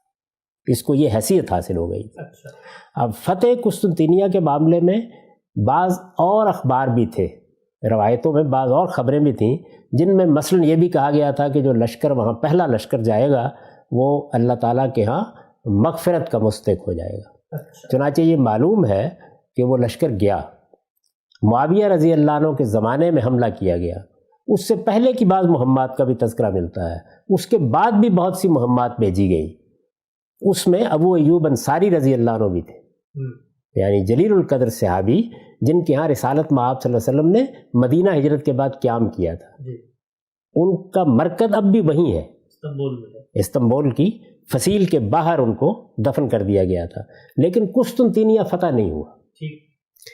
اس کو یہ حیثیت حاصل ہو گئی۔ اب فتح قسطنطینیہ کے معاملے میں بعض اور اخبار بھی تھے، روایتوں میں بعض اور خبریں بھی تھیں، جن میں مثلاً یہ بھی کہا گیا تھا کہ جو لشکر وہاں پہلا لشکر جائے گا وہ اللہ تعالیٰ کے ہاں مغفرت کا مستحق ہو جائے گا۔ چنانچہ یہ معلوم ہے کہ وہ لشکر گیا، معاویہ رضی اللہ عنہ کے زمانے میں حملہ کیا گیا، اس سے پہلے کی بعض مہمات کا بھی تذکرہ ملتا ہے، اس کے بعد بھی بہت سی مہمات بھیجی گئیں، اس میں ابو ایوب انصاری رضی اللہ عنہ بھی تھے، یعنی جلیل القدر صحابی جن کے ہاں رسالت مآب صلی اللہ علیہ وسلم نے مدینہ ہجرت کے بعد قیام کیا تھا، ان کا مرکز اب بھی وہیں ہے، استنبول کی فصیل کے باہر ان کو دفن کر دیا گیا تھا، لیکن قسطنطینیہ فتح نہیں ہوا۔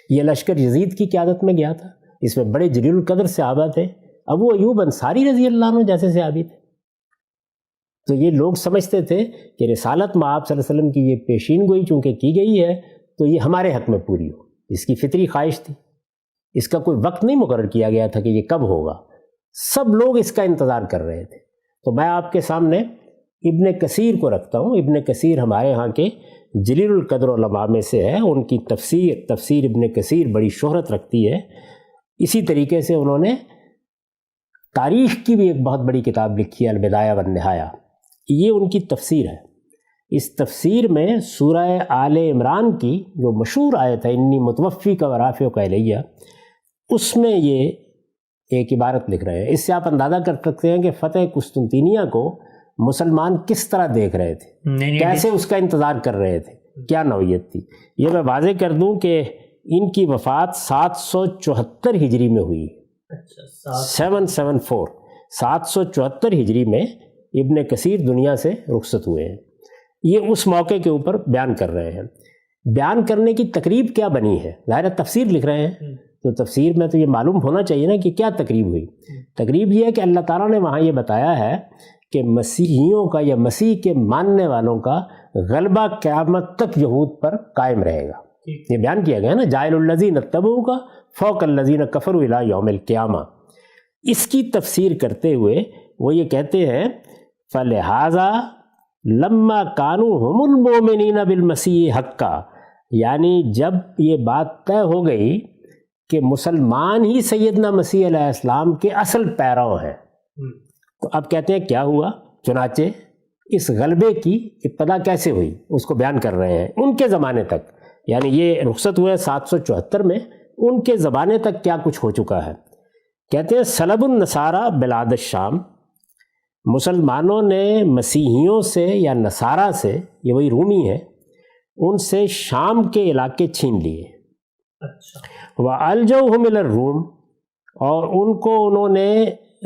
یہ لشکر یزید کی قیادت میں گیا تھا، اس میں بڑے جلیل القدر صحابہ تھے، ابو ایوب انصاری رضی اللہ عنہ جیسے صحابی تھے۔ تو یہ لوگ سمجھتے تھے کہ رسالت مآب صلی اللہ علیہ وسلم کی یہ پیشین گوئی چونکہ کی گئی ہے تو یہ ہمارے حق میں پوری ہو، اس کی فطری خواہش تھی، اس کا کوئی وقت نہیں مقرر کیا گیا تھا کہ یہ کب ہوگا، سب لوگ اس کا انتظار کر رہے تھے۔ تو میں آپ کے سامنے ابن کثیر کو رکھتا ہوں، ابن کثیر ہمارے ہاں کے جلیل القدر علماء میں سے ہے، ان کی تفسیر ابن کثیر بڑی شہرت رکھتی ہے۔ اسی طریقے سے انہوں نے تاریخ کی بھی ایک بہت بڑی کتاب لکھی ہے، البدایہ والنہایہ، یہ ان کی تفسیر ہے۔ اس تفسیر میں سورہ آل عمران کی جو مشہور آیت ہے انی متوفی کا ورافعک الیہ، اس میں یہ ایک عبارت لکھ رہے ہیں۔ اس سے آپ اندازہ کر سکتے ہیں کہ فتح قسطنطینیہ کو مسلمان کس طرح دیکھ رہے تھے، کیسے اس کا انتظار کر رہے تھے، کیا نوعیت تھی۔ یہ میں واضح کر دوں کہ ان کی وفات 774 ہجری میں ہوئی، 774 ہجری میں ابن کثیر دنیا سے رخصت ہوئے ہیں۔ یہ اس موقع کے اوپر بیان کر رہے ہیں۔ بیان کرنے کی تقریب کیا بنی ہے، ظاہر تفسیر لکھ رہے ہیں تو تفسیر میں تو یہ معلوم ہونا چاہیے نا کہ کیا تقریب ہوئی۔ تقریب یہ ہے کہ اللہ تعالیٰ نے وہاں یہ بتایا ہے کہ مسیحیوں کا یا مسیح کے ماننے والوں کا غلبہ قیامت تک یہود پر قائم رہے گا۔ یہ بیان کیا گیا نا، جائل الذین اتبعوک فوق الذین کفروا الی یوم القیامہ۔ اس کی تفسیر کرتے ہوئے وہ یہ کہتے ہیں فلہذا لما کانوا ہم المؤمنین بالمسیح حقا، یعنی جب یہ بات طے ہو گئی کہ مسلمان ہی سیدنا مسیح علیہ السلام کے اصل پیرو ہیں، تو اب کہتے ہیں کیا ہوا، چنانچہ اس غلبے کی ابتدا کیسے ہوئی اس کو بیان کر رہے ہیں۔ ان کے زمانے تک، یعنی یہ رخصت ہوئے 774 میں، ان کے زمانے تک کیا کچھ ہو چکا ہے۔ کہتے ہیں سلب النصارى بلاد الشام، مسلمانوں نے مسیحیوں سے یا نصارہ سے، یہ وہی رومی ہے، ان سے شام کے علاقے چھین لیے۔ وَأَلْجَوْهُمْ إِلَى الروم، اور ان کو انہوں نے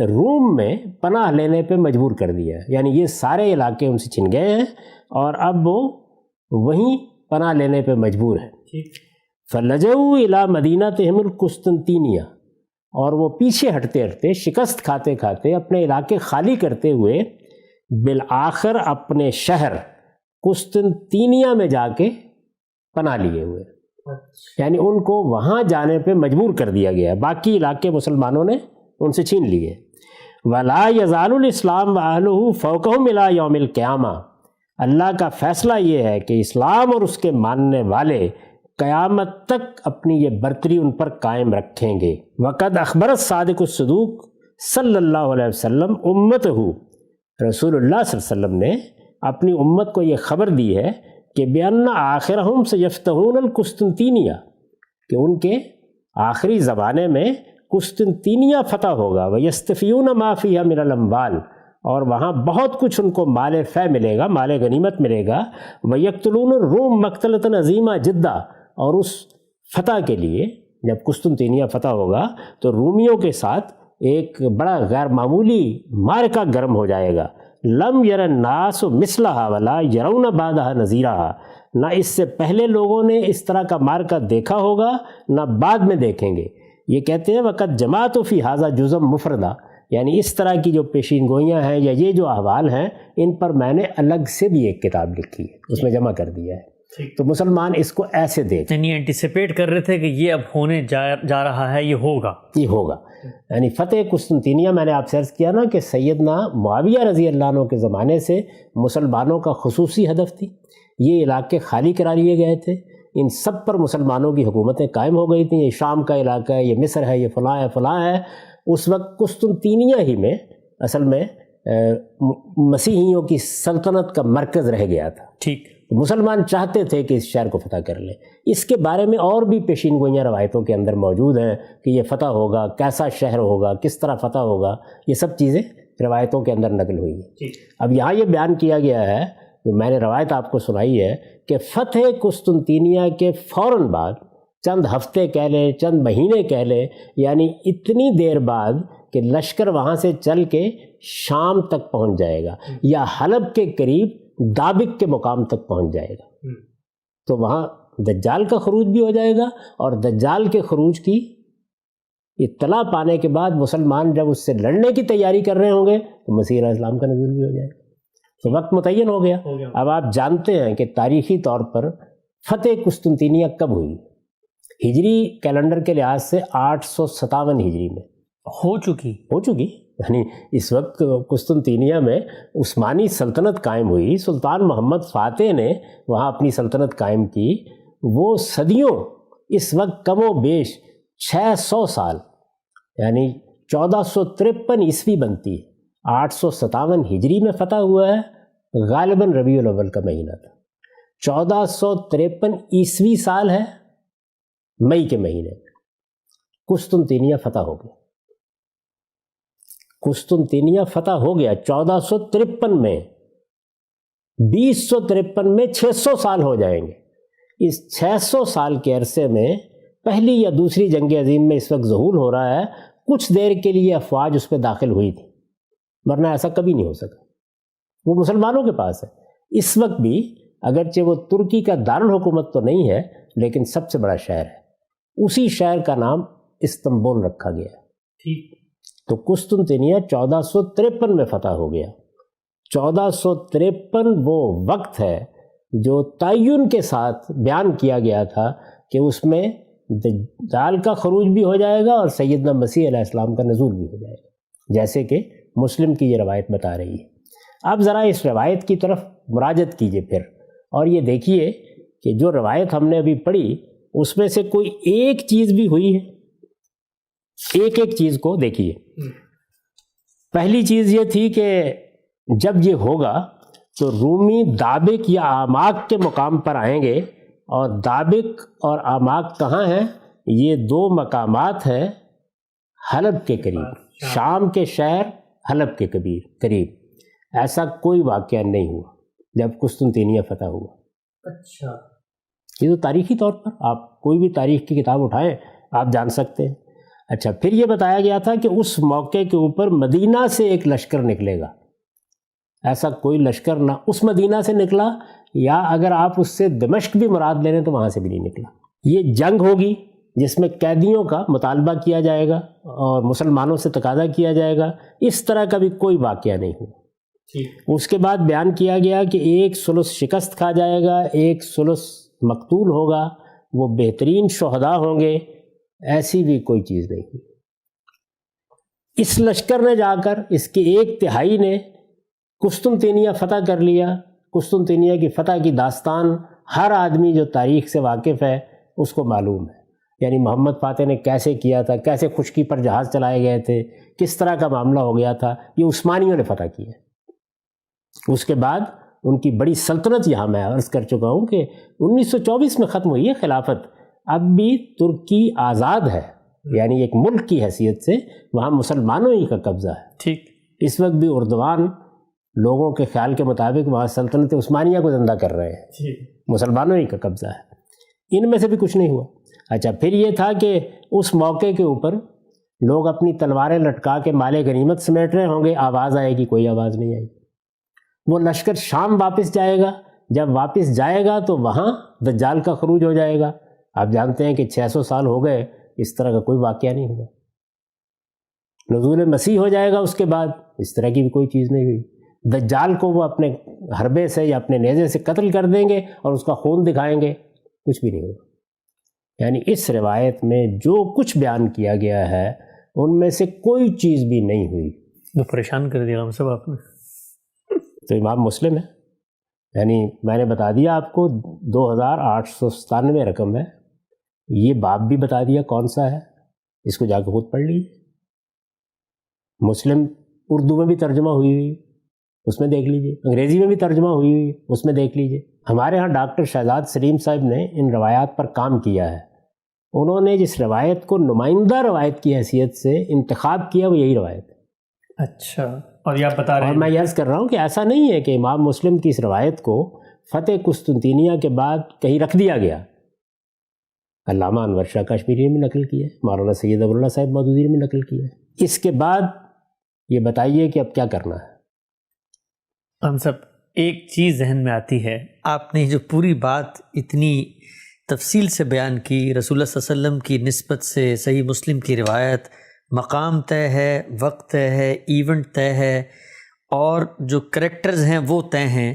روم میں پناہ لینے پہ مجبور کر دیا، یعنی یہ سارے علاقے ان سے چھن گئے ہیں اور اب وہ وہیں پناہ لینے پہ مجبور ہیں۔ فَلَجَوْا إِلَى مَدِينَتِهِمُ الْقُسْطُنطِينِيَّةِ، اور وہ پیچھے ہٹتے ہٹتے، شکست کھاتے کھاتے، اپنے علاقے خالی کرتے ہوئے بالآخر اپنے شہر قسطنطینیہ میں جا کے پناہ لیے ہوئے، یعنی ان کو وہاں جانے پہ مجبور کر دیا گیا، باقی علاقے مسلمانوں نے ان سے چھین لیے۔ وَلَا يَزَالُ الْإِسْلَامُ وَأَهْلُهُ فَوْقَهُمْ إِلَى يَوْمِ الْقِيَامَةِ، اللہ کا فیصلہ یہ ہے کہ اسلام اور اس کے ماننے والے قیامت تک اپنی یہ برتری ان پر قائم رکھیں گے۔ وقد اخبر الصادق الصدوق صلی اللہ علیہ وسلم امتہ، رسول اللہ صلی اللہ علیہ وسلم نے اپنی امت کو یہ خبر دی ہے کہ بأن آخرہم سیفتحون القسطنطینیہ، کہ ان کے آخری زمانے میں قسطنطینیہ فتح ہوگا، ویستفیون ما فیہا من الاموال، اور وہاں بہت کچھ ان کو مال فے ملے گا، مال غنیمت ملے گا، ویقتلون الروم مقتلۃ عظیمہ جدہ، اور اس فتح کے لیے جب قسطنطینیہ فتح ہوگا تو رومیوں کے ساتھ ایک بڑا غیر معمولی معرکہ گرم ہو جائے گا۔ لم یر الناس مثلہا ولا یرون بعدہا نظیرہا، نہ اس سے پہلے لوگوں نے اس طرح کا معرکہ دیکھا ہوگا نہ بعد میں دیکھیں گے۔ یہ کہتے ہیں وقت جماعت فی ھذا جزء مفردہ، یعنی اس طرح کی جو پیشین گوئیاں ہیں یا یہ جو احوال ہیں ان پر میں نے الگ سے بھی ایک کتاب لکھی ہے، اس میں جمع کر دیا ہے۔ تو مسلمان اس کو ایسے دیکھ، یعنی اینٹیسپیٹ کر رہے تھے کہ یہ اب ہونے جا رہا ہے، یہ ہوگا۔ یعنی فتح قسطنطینیہ میں نے آپ سے عرض کیا نا کہ سیدنا معاویہ رضی اللہ عنہ کے زمانے سے مسلمانوں کا خصوصی ہدف تھی، یہ علاقے خالی کرا لیے گئے تھے، ان سب پر مسلمانوں کی حکومتیں قائم ہو گئی تھیں، یہ شام کا علاقہ ہے، یہ مصر ہے، یہ فلاں ہے فلاں ہے۔ اس وقت قسطنطینیہ ہی میں اصل میں مسیحیوں کی سلطنت کا مرکز رہ گیا تھا۔ ٹھیک، مسلمان چاہتے تھے کہ اس شہر کو فتح کر لیں۔ اس کے بارے میں اور بھی پیشین گوئیاں روایتوں کے اندر موجود ہیں کہ یہ فتح ہوگا، کیسا شہر ہوگا، کس طرح فتح ہوگا، یہ سب چیزیں روایتوں کے اندر نقل ہوئی ہیں۔ اب یہاں یہ بیان کیا گیا ہے، جو میں نے روایت آپ کو سنائی ہے، کہ فتح قسطنطینیہ کے فوراً بعد، چند ہفتے کہہ لیں، چند مہینے کہہ لیں، یعنی اتنی دیر بعد کہ لشکر وہاں سے چل کے شام تک پہنچ جائے گا یا حلب کے قریب دابق کے مقام تک پہنچ جائے گا، تو وہاں دجال کا خروج بھی ہو جائے گا، اور دجال کے خروج کی اطلاع پانے کے بعد مسلمان جب اس سے لڑنے کی تیاری کر رہے ہوں گے تو مسیح علیہ السلام کا نزول بھی ہو جائے گا۔ تو وقت متعین ہو گیا۔ اب آپ جانتے ہیں کہ تاریخی طور پر فتح قسطنطینیہ کب ہوئی؟ ہجری کیلنڈر کے لحاظ سے 857 ہجری میں ہو چکی، یعنی اس وقت قسطنطینیہ میں عثمانی سلطنت قائم ہوئی، سلطان محمد فاتح نے وہاں اپنی سلطنت قائم کی، وہ صدیوں، اس وقت کم و بیش 600 سال یعنی 1453 عیسوی بنتی ہے، 857 ہجری میں فتح ہوا ہے، غالباً ربیع الاول کا مہینہ تھا۔ 1453 عیسوی سال ہے، مئی کے مہینے میں قسطنطینیہ فتح ہو گیا۔ قسطنطینیہ فتح ہو گیا 1453 میں، 2053 میں 600 سال ہو جائیں گے۔ اس 600 سال کے عرصے میں پہلی یا دوسری جنگ عظیم میں اس وقت ظہور ہو رہا ہے، کچھ دیر کے لیے افواج اس پہ داخل ہوئی تھی، ورنہ ایسا کبھی نہیں ہو سکا۔ وہ مسلمانوں کے پاس ہے اس وقت بھی، اگرچہ وہ ترکی کا دارالحکومت تو نہیں ہے لیکن سب سے بڑا شہر ہے، اسی شہر کا نام استنبول رکھا گیا ہے۔ ٹھیک، تو قسطنطینیہ 1453 میں فتح ہو گیا۔ 1453 وہ وقت ہے جو تعین کے ساتھ بیان کیا گیا تھا کہ اس میں دجال کا خروج بھی ہو جائے گا اور سیدنا مسیح علیہ السلام کا نزول بھی ہو جائے گا، جیسے کہ مسلم کی یہ روایت بتا رہی ہے۔ اب ذرا اس روایت کی طرف مراجعت کیجئے پھر، اور یہ دیکھیے کہ جو روایت ہم نے ابھی پڑھی اس میں سے کوئی ایک چیز بھی ہوئی ہے، ایک چیز کو دیکھیے۔ پہلی چیز یہ تھی کہ جب یہ ہوگا تو رومی دابق یا آماک کے مقام پر آئیں گے، اور دابق اور آماک کہاں ہیں؟ یہ دو مقامات ہیں حلب کے قریب، شام کے شہر حلب کے قریب۔ ایسا کوئی واقعہ نہیں ہوا جب قسطنطینیہ فتح ہوا۔ اچھا، یہ تو تاریخی طور پر آپ کوئی بھی تاریخ کی کتاب اٹھائیں آپ جان سکتے ہیں۔ اچھا، پھر یہ بتایا گیا تھا کہ اس موقع کے اوپر مدینہ سے ایک لشکر نکلے گا، ایسا کوئی لشکر نہ اس مدینہ سے نکلا، یا اگر آپ اس سے دمشق بھی مراد لے لیں تو وہاں سے بھی نہیں نکلا۔ یہ جنگ ہوگی جس میں قیدیوں کا مطالبہ کیا جائے گا اور مسلمانوں سے تقاضا کیا جائے گا، اس طرح کا بھی کوئی واقعہ نہیں ہوا۔ اس کے بعد بیان کیا گیا کہ ایک ثلث شکست کھا جائے گا، ایک ثلث مقتول ہوگا، وہ بہترین شہداء ہوں گے، ایسی بھی کوئی چیز نہیں ہوئی۔ اس لشکر نے جا کر اس کی 1/3 نے قسطنطینیہ فتح کر لیا۔ قسطنطینیہ کی فتح کی داستان ہر آدمی جو تاریخ سے واقف ہے اس کو معلوم ہے. یعنی محمد فاتح نے کیسے کیا تھا، کیسے خشکی پر جہاز چلائے گئے تھے، کس طرح کا معاملہ ہو گیا تھا، یہ عثمانیوں نے فتح کیا. اس کے بعد ان کی بڑی سلطنت، یہاں میں عرض کر چکا ہوں کہ 1924 میں ختم ہوئی ہے خلافت. اب بھی ترکی آزاد ہے، یعنی ایک ملک کی حیثیت سے وہاں مسلمانوں ہی کا قبضہ ہے. ٹھیک. اس وقت بھی اردوان لوگوں کے خیال کے مطابق وہاں سلطنت عثمانیہ کو زندہ کر رہے ہیں. مسلمانوں ہی کا قبضہ ہے. ان میں سے بھی کچھ نہیں ہوا. اچھا، پھر یہ تھا کہ اس موقع کے اوپر لوگ اپنی تلواریں لٹکا کے مال غنیمت سمیٹ رہے ہوں گے، آواز آئے گی، کوئی آواز نہیں آئی. وہ لشکر شام واپس جائے گا. جب واپس جائے گا تو وہاں دجال کا خروج ہو جائے گا. آپ جانتے ہیں کہ 600 سال ہو گئے، اس طرح کا کوئی واقعہ نہیں ہوا. نزول مسیح ہو جائے گا اس کے بعد، اس طرح کی بھی کوئی چیز نہیں ہوئی. دجال کو وہ اپنے حربے سے یا اپنے نیزے سے قتل کر دیں گے اور اس کا خون دکھائیں گے، کچھ بھی نہیں ہوگا. یعنی اس روایت میں جو کچھ بیان کیا گیا ہے ان میں سے کوئی چیز بھی نہیں ہوئی. تو پریشان کر دیا ہم سب آپ نے. تو امام مسلم ہے، یعنی میں نے بتا دیا آپ کو 2897 رقم ہے. یہ باب بھی بتا دیا کون سا ہے، اس کو جا کے خود پڑھ لیجیے. مسلم اردو میں بھی ترجمہ ہوئی ہوئی، اس میں دیکھ لیجیے. انگریزی میں بھی ترجمہ ہوئی ہوئی، اس میں دیکھ لیجیے. ہمارے ہاں ڈاکٹر شہزاد سلیم صاحب نے ان روایات پر کام کیا ہے. انہوں نے جس روایت کو نمائندہ روایت کی حیثیت سے انتخاب کیا وہ یہی روایت ہے. اچھا، اور یہ آپ بتا رہے ہیں. اور میں یہ عرض کر رہا ہوں کہ ایسا نہیں ہے کہ امام مسلم کی اس روایت کو فتح قسطنطینیہ کے بعد کہیں رکھ دیا گیا. علامہ انور شاہ کشمیری نے بھی نقل کیا ہے، مولانا سید ابو اللہ صاحب مودودی نے بھی نقل کیا ہے. اس کے بعد یہ بتائیے کہ اب کیا کرنا ہے. ہم سب ایک چیز ذہن میں آتی ہے، آپ نے جو پوری بات اتنی تفصیل سے بیان کی، رسول اللہ صلی اللہ علیہ وسلم کی نسبت سے صحیح مسلم کی روایت، مقام طے ہے، وقت طے ہے، ایونٹ طے ہے، اور جو کریکٹرز ہیں وہ طے ہیں،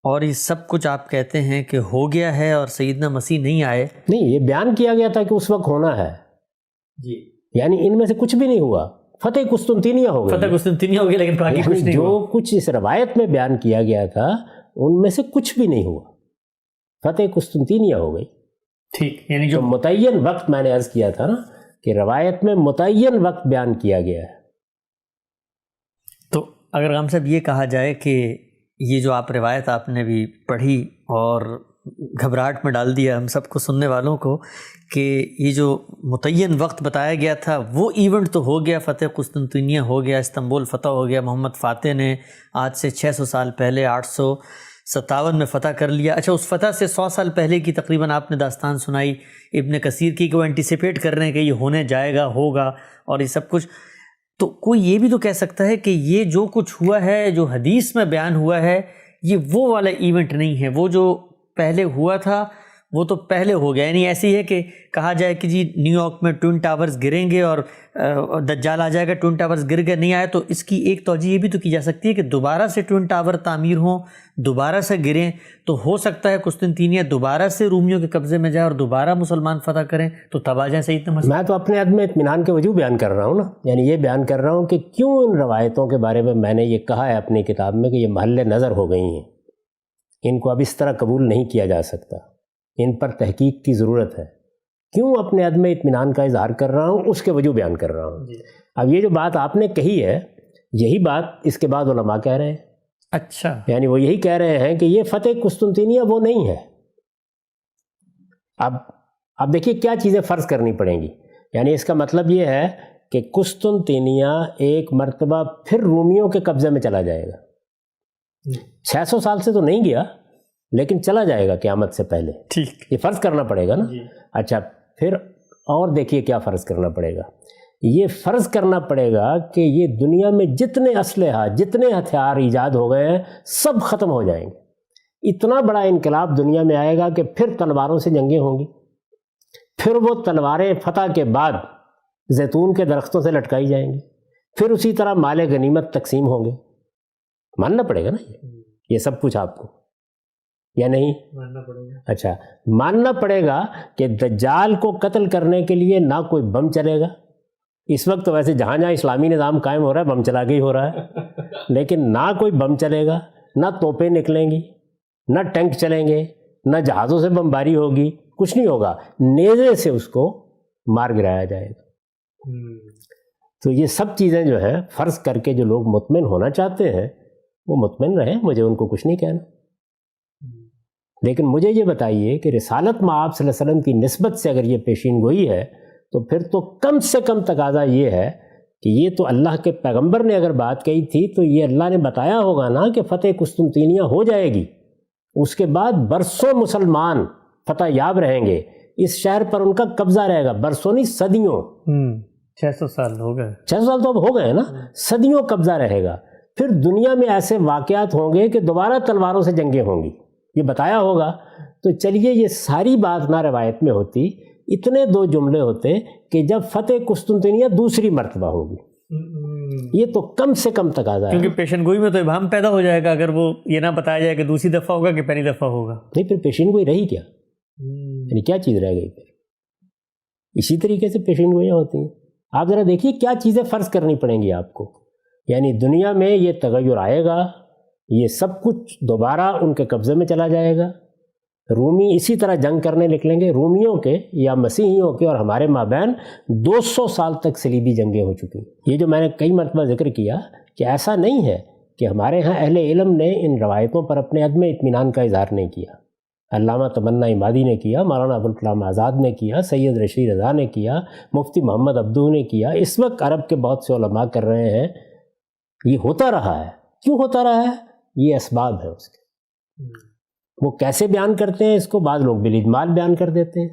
اور یہ سب کچھ آپ کہتے ہیں کہ ہو گیا ہے اور سیدنا مسیح نہیں آئے. نہیں، یہ بیان کیا گیا تھا کہ اس وقت ہونا ہے جی، یعنی ان میں سے کچھ بھی نہیں ہوا. فتح قسطنطینیہ ہو گئی، فتح قسطنطینیہ ہو گیا، لیکن باقی کچھ نہیں ہوا. جو کچھ اس روایت میں بیان کیا گیا تھا ان میں سے کچھ بھی نہیں ہوا. فتح قسطنطینیہ ہو گئی. ٹھیک، یعنی جو جو متعین وقت میں نے عرض کیا تھا نا کہ روایت میں متعین وقت بیان کیا گیا ہے. تو اگر ہم صاحب یہ کہا جائے کہ یہ جو آپ روایت آپ نے بھی پڑھی اور گھبراہٹ میں ڈال دیا ہم سب کو، سننے والوں کو، کہ یہ جو متعین وقت بتایا گیا تھا وہ ایونٹ تو ہو گیا، فتح قسطنطینیہ ہو گیا، استنبول فتح ہو گیا، محمد فاتح نے آج سے 600 سال پہلے 857 میں فتح کر لیا. اچھا، اس فتح سے 100 سال پہلے کی تقریباً آپ نے داستان سنائی ابن کثیر کی کہ وہ انٹیسپیٹ کر رہے ہیں کہ یہ ہونے جائے گا، ہوگا، اور یہ سب کچھ. تو کوئی یہ بھی تو کہہ سکتا ہے کہ یہ جو کچھ ہوا ہے، جو حدیث میں بیان ہوا ہے، یہ وہ والا ایونٹ نہیں ہے. وہ جو پہلے ہوا تھا وہ تو پہلے ہو گیا. یعنی ایسی ہے کہ کہا جائے کہ جی نیو یارک میں ٹوئن ٹاورز گریں گے اور دجال آ جائے گا، ٹوئن ٹاورز گر گئے، نہیں آئے، تو اس کی ایک توجہ یہ بھی تو کی جا سکتی ہے کہ دوبارہ سے ٹوئن ٹاور تعمیر ہوں، دوبارہ سے گریں، تو ہو سکتا ہے قسطنطینیہ دوبارہ سے رومیوں کے قبضے میں جائے اور دوبارہ مسلمان فتح کریں، تو تب آ جائیں سیدنا مسیح. میں تو اپنے عدم اطمینان کے وجہ بیان کر رہا ہوں نا، یعنی یہ بیان کر رہا ہوں کہ کیوں ان روایتوں کے بارے میں نے یہ کہا ہے اپنی کتاب میں کہ یہ محل نظر ہو گئی ہیں، ان کو اب اس طرح قبول نہیں کیا جا سکتا، ان پر تحقیق کی ضرورت ہے. کیوں اپنے عدم اطمینان کا اظہار کر رہا ہوں، اس کے وجہ بیان کر رہا ہوں. اب یہ جو بات آپ نے کہی ہے، یہی بات اس کے بعد علماء کہہ رہے ہیں. اچھا، یعنی وہ یہی کہہ رہے ہیں کہ یہ فتح قسطنطینیہ وہ نہیں ہے. اب دیکھیے کیا چیزیں فرض کرنی پڑیں گی. یعنی اس کا مطلب یہ ہے کہ قسطنطینیہ ایک مرتبہ پھر رومیوں کے قبضے میں چلا جائے گا. 600 سال سے تو نہیں گیا، لیکن چلا جائے گا قیامت سے پہلے. ٹھیک، یہ فرض کرنا پڑے گا نا. اچھا، پھر اور دیکھیے کیا فرض کرنا پڑے گا. یہ فرض کرنا پڑے گا کہ یہ دنیا میں جتنے اسلحہ، جتنے ہتھیار ایجاد ہو گئے ہیں، سب ختم ہو جائیں گے. اتنا بڑا انقلاب دنیا میں آئے گا کہ پھر تلواروں سے جنگیں ہوں گی. پھر وہ تلواریں فتح کے بعد زیتون کے درختوں سے لٹکائی جائیں گی. پھر اسی طرح مال غنیمت تقسیم ہوں گے. ماننا پڑے گا نا یہ سب کچھ آپ کو، یا نہیں ماننا پڑے گا. اچھا، ماننا پڑے گا کہ دجال کو قتل کرنے کے لیے نہ کوئی بم چلے گا. اس وقت تو ویسے جہاں جہاں اسلامی نظام قائم ہو رہا ہے بم چلا کے ہی ہو رہا ہے، لیکن نہ کوئی بم چلے گا، نہ توپیں نکلیں گی، نہ ٹینک چلیں گے، نہ جہازوں سے بمباری ہوگی، کچھ نہیں ہوگا، نیزے سے اس کو مار گرایا جائے گا۔ تو یہ سب چیزیں جو ہے فرض کر کے جو لوگ مطمئن ہونا چاہتے ہیں وہ مطمئن رہیں، مجھے ان کو کچھ نہیں کہنا۔ لیکن مجھے یہ بتائیے کہ رسالت مآب صلی اللہ علیہ وسلم کی نسبت سے اگر یہ پیشین گوئی ہے تو پھر تو کم سے کم تقاضا یہ ہے کہ یہ تو اللہ کے پیغمبر نے اگر بات کہی تھی تو یہ اللہ نے بتایا ہوگا نا کہ فتح قسطنطنیہ ہو جائے گی، اس کے بعد برسوں مسلمان فتح یاب رہیں گے، اس شہر پر ان کا قبضہ رہے گا، برسوں نہیں صدیوں۔ 600 سال ہو گئے، 600 سال تو اب ہو گئے نا، صدیوں قبضہ رہے گا۔ پھر دنیا میں ایسے واقعات ہوں گے کہ دوبارہ تلواروں سے جنگیں ہوں گی، یہ بتایا ہوگا۔ تو چلیے یہ ساری بات نہ روایت میں ہوتی، اتنے 2 جملے ہوتے کہ جب فتح قسطنطنیہ دوسری مرتبہ ہوگی، یہ تو کم سے کم تقاضا ہے، کیونکہ پیشن گوئی میں تو ابہام پیدا ہو جائے گا اگر وہ یہ نہ بتایا جائے کہ دوسری دفعہ ہوگا کہ پہلی دفعہ ہوگا۔ نہیں پھر پیشین گوئی رہی کیا، یعنی کیا چیز رہ گئی پھر؟ اسی طریقے سے پیشین گوئیاں ہوتی ہیں۔ آپ ذرا دیکھیے کیا چیزیں فرض کرنی پڑیں گی آپ کو، یعنی دنیا میں یہ تغیر آئے گا، یہ سب کچھ دوبارہ ان کے قبضے میں چلا جائے گا، رومی اسی طرح جنگ کرنے نکلیں گے، رومیوں کے یا مسیحیوں کے اور ہمارے مابین 200 سال تک صلیبی جنگیں ہو چکی ہیں۔ یہ جو میں نے کئی مرتبہ ذکر کیا کہ ایسا نہیں ہے کہ ہمارے ہاں اہل علم نے ان روایتوں پر اپنے عدم اطمینان کا اظہار نہیں کیا۔ علامہ تمنا عمادی نے کیا، مولانا ابوالکلام آزاد نے کیا، سید رشید رضا نے کیا، مفتی محمد عبدو نے کیا، اس وقت عرب کے بہت سے علماء کر رہے ہیں۔ یہ ہوتا رہا ہے، کیوں ہوتا رہا ہے؟ یہ اسباب ہیں اس کے۔ وہ کیسے بیان کرتے ہیں اس کو؟ بعض لوگ بالاجمال بیان کر دیتے ہیں۔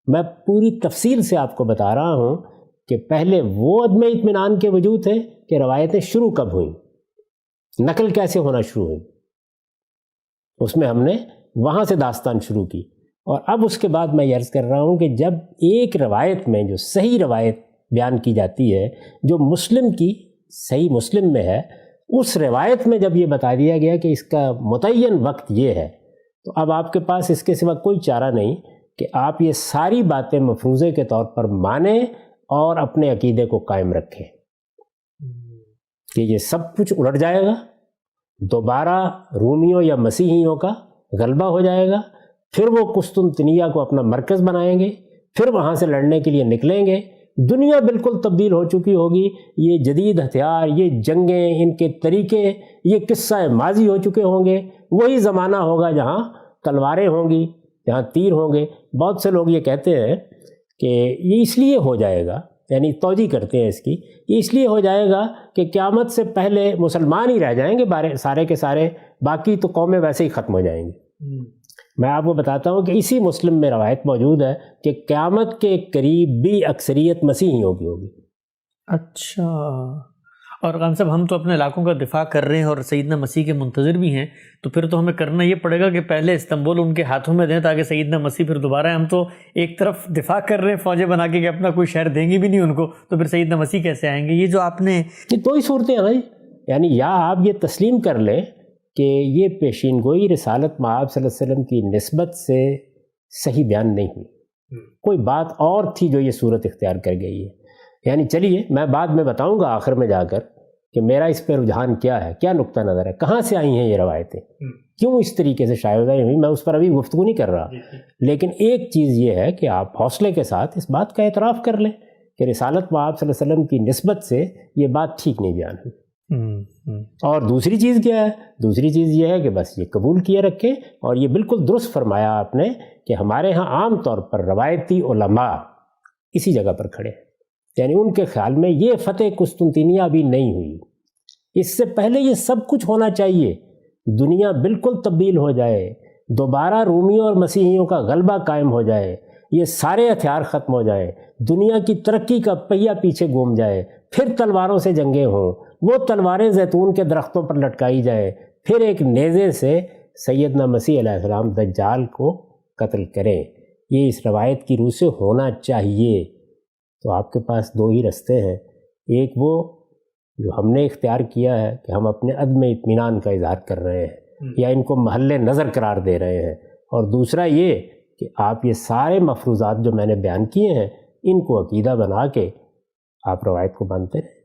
میں پوری تفصیل سے آپ کو بتا رہا ہوں کہ پہلے وہ عدم اطمینان کے وجود تھے کہ روایتیں شروع کب ہوئیں، نقل کیسے ہونا شروع ہوئی، اس میں ہم نے وہاں سے داستان شروع کی۔ اور اب اس کے بعد میں یہ عرض کر رہا ہوں کہ جب ایک روایت میں جو صحیح روایت بیان کی جاتی ہے، جو مسلم کی صحیح مسلم میں ہے، اس روایت میں جب یہ بتا دیا گیا کہ اس کا متعین وقت یہ ہے، تو اب آپ کے پاس اس کے سوا کوئی چارہ نہیں کہ آپ یہ ساری باتیں مفروضے کے طور پر مانیں اور اپنے عقیدے کو قائم رکھیں کہ یہ سب کچھ الٹ جائے گا، دوبارہ رومیوں یا مسیحیوں کا غلبہ ہو جائے گا، پھر وہ قسطنطنیہ کو اپنا مرکز بنائیں گے، پھر وہاں سے لڑنے کے لیے نکلیں گے، دنیا بالکل تبدیل ہو چکی ہوگی، یہ جدید ہتھیار، یہ جنگیں، ان کے طریقے، یہ قصہ ماضی ہو چکے ہوں گے، وہی زمانہ ہوگا جہاں تلواریں ہوں گی، جہاں تیر ہوں گے۔ بہت سے لوگ یہ کہتے ہیں کہ یہ اس لیے ہو جائے گا، یعنی توجیہ کرتے ہیں اس کی، یہ اس لیے ہو جائے گا کہ قیامت سے پہلے مسلمان ہی رہ جائیں گے سارے کے سارے، باقی تو قومیں ویسے ہی ختم ہو جائیں گی۔ میں آپ کو بتاتا ہوں کہ اسی مسلم میں روایت موجود ہے کہ قیامت کے قریب بھی اکثریت مسیحیوں کی ہوگی۔ اچھا، اور غام صاحب ہم تو اپنے علاقوں کا دفاع کر رہے ہیں اور سیدنا مسیح کے منتظر بھی ہیں، تو پھر تو ہمیں کرنا یہ پڑے گا کہ پہلے استنبول ان کے ہاتھوں میں دیں تاکہ سیدنا مسیح پھر دوبارہ، ہم تو ایک طرف دفاع کر رہے ہیں فوجیں بنا کے کہ اپنا کوئی شہر دیں گے بھی نہیں ان کو، تو پھر سیدنا مسیح کیسے آئیں گے؟ یہ جو آپ نے یہ دو ہی صورتیں ہیں بھائی، یعنی یا آپ یہ تسلیم کر لیں کہ یہ پیشین گوئی رسالت مآب صلی اللہ علیہ وسلم کی نسبت سے صحیح بیان نہیں ہوئی، کوئی بات اور تھی جو یہ صورت اختیار کر گئی ہے۔ یعنی چلیے میں بعد میں بتاؤں گا آخر میں جا کر کہ میرا اس پہ رجحان کیا ہے، کیا نقطہ نظر ہے، کہاں سے آئی ہیں یہ روایتیں، کیوں اس طریقے سے شائع ہوئی، میں اس پر ابھی گفتگو نہیں کر رہا۔ لیکن ایک چیز یہ ہے کہ آپ حوصلے کے ساتھ اس بات کا اعتراف کر لیں کہ رسالت مآب صلی اللہ علیہ وسلم کی نسبت سے یہ بات ٹھیک نہیں بیان ہوئی۔ اور دوسری چیز کیا ہے؟ دوسری چیز یہ ہے کہ بس یہ قبول کیے رکھیں، اور یہ بالکل درست فرمایا آپ نے کہ ہمارے ہاں عام طور پر روایتی علماء اسی جگہ پر کھڑے ہیں، یعنی ان کے خیال میں یہ فتح قسطنطنیہ ابھی نہیں ہوئی، اس سے پہلے یہ سب کچھ ہونا چاہیے، دنیا بالکل تبدیل ہو جائے، دوبارہ رومیوں اور مسیحیوں کا غلبہ قائم ہو جائے، یہ سارے ہتھیار ختم ہو جائیں، دنیا کی ترقی کا پہیہ پیچھے گھوم جائے، پھر تلواروں سے جنگیں ہوں، وہ تلواریں زیتون کے درختوں پر لٹکائی جائیں، پھر ایک نیزے سے سیدنا مسیح علیہ السلام دجال کو قتل کریں۔ یہ اس روایت کی روح سے ہونا چاہیے۔ تو آپ کے پاس دو ہی رستے ہیں، ایک وہ جو ہم نے اختیار کیا ہے کہ ہم اپنے عدم اطمینان کا اظہار کر رہے ہیں یا ان کو محل نظر قرار دے رہے ہیں، اور دوسرا یہ کہ آپ یہ سارے مفروضات جو میں نے بیان کیے ہیں ان کو عقیدہ بنا کے آپ روایت کو مانتے رہیں۔